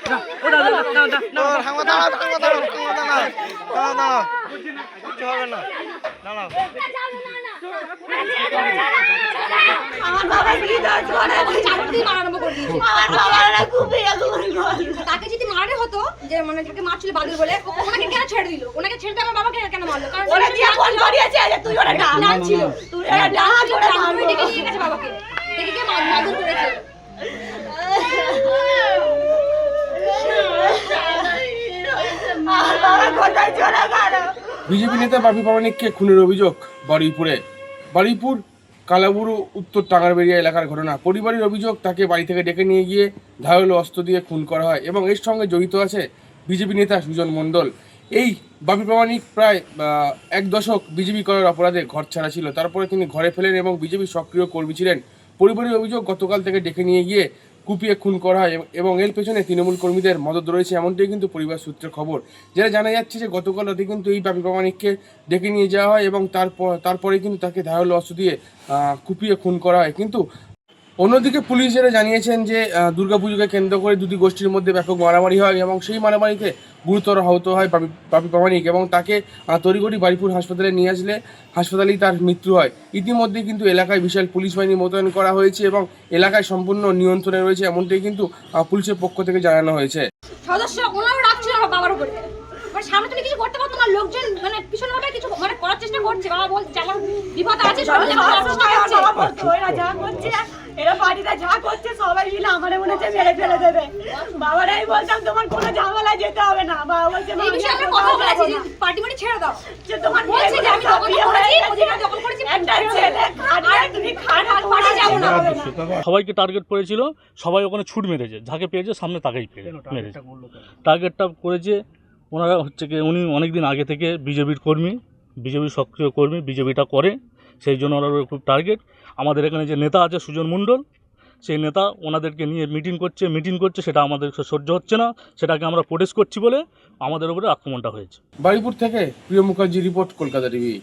তাকে যদি মারে হতো যে মানে তাকে মারছিল বাদুর বলে ওনাকে কেন ছেড়ে দিল? ওনাকে ছেড়ে দিয়ে আমার বাবাকে কেন মারলো? কারণ ওরা দিয়ে ফোন করিয়েছে যে তুই ওরা ডাক ছিল, তুই ওরা ডাক করে মারবে, ডেকে নিয়ে গেছে বাবাকে, দেখে কে মাদুর করেছে। বিজেপি নেতা বাপি প্রামাণিককে খুনের অভিযোগ বারুইপুর কালাবুরু উত্তর টাঙ্গারবেড়িয়া এলাকার ঘটনা। পরিবারের অভিযোগ তাকে বাড়ি থেকে ডেকে নিয়ে গিয়ে ধারালো অস্ত্র দিয়ে খুন করা হয় এবং এর সঙ্গে জড়িত আছে বিজেপি নেতা সুজন মণ্ডল। এই বাপি প্রামাণিক প্রায় 1 দশক বিজেপি করার অপরাধে ঘর ছাড়া ছিল, তারপরে তিনি ঘরে ফেলেন এবং বিজেপির সক্রিয় কর্মী ছিলেন। পরিবারের অভিযোগ গতকাল থেকে ডেকে নিয়ে গিয়ে কুপিয়ে খুন করা হয় এবং এর পেছনে তৃণমূল কর্মীদের মদত রয়েছে, এমনটাই কিন্তু পরিবার সূত্রে খবর। যেটা জানা যাচ্ছে যে গতকাল রাতে কিন্তু এই বাপি প্রামাণিককে ডেকে নিয়ে যাওয়া হয় এবং তারপরে কিন্তু তাকে ধারালো অস্ত্র দিয়ে কুপিয়ে খুন করা হয়। কিন্তু অন্যদিকে পুলিশেরা জানিয়েছেন যে দুর্গাপুজোকে কেন্দ্র করে দুটি গোষ্ঠীর মধ্যে ব্যাপক মারামারি হয় এবং সেই মারামারিতে গুরুতর আহত হয় বাপি প্রামাণিক এবং তাকে তড়িঘড়ি বারুইপুর হাসপাতালে নিয়ে আসলে হাসপাতালেই তার মৃত্যু হয়। ইতিমধ্যে কিন্তু এলাকায় বিশাল পুলিশ বাহিনী মোতায়েন করা হয়েছে এবং এলাকায় সম্পূর্ণ নিয়ন্ত্রণে রয়েছে, এমনটাই কিন্তু পুলিশের পক্ষ থেকে জানানো হয়েছে। সদস্য ওনারও রাখছিল আমার বাবার উপরে, মানে সামনে তুমি কিছু করতে পারতো না, লোকজন মানে পিছনে ভাবে কিছু মানে করার চেষ্টা করছে। বাবা বলছে আমার বিপদ আছে, ওরা যা করছে, এরা পার্টিটা যা করছে সবাই মিলে আমার মনে হচ্ছে মেরে ফেলে দেবে। বাবারাই বলতাম তোমার কোনো ঝামেলায় যেতে হবে না, বাবা বলছে এই বিষয়ে আমরা কথা বলেছি যে পার্টি মানে ছেড়ে দাও, যে তোমার বলছে যে আমি দখল করেছি একটা ছেলে খাটে তুমি খাট পার্টি যাবো না। সবাইকে টার্গেট করেছিল, সবাই ওখানে ছুট মেরেছে, যাকে পেয়েছে সামনে তাকেই মেরেছে। টার্গেটটা করেছে ওনারা হচ্ছে কি উনি অনেক দিন আগে থেকে বিজেপির কর্মী, বিজেপির সক্রিয় কর্মী, বিজেপিটা করে, সেই জন্য ওনারা খুব টার্গেট। আমাদের এখানে যে নেতা আছে সুজন মণ্ডল, সেই নেতা ওনাদেরকে নিয়ে মিটিং করছে, সেটা আমাদের সহ্য হচ্ছে না, সেটাকে আমরা প্রোটেস্ট করছি বলে আমাদের উপরে আক্রমণটা হয়েছে। বারুইপুর থেকে প্রিয় মুখার্জি রিপোর্ট, কলকাতা টিভি।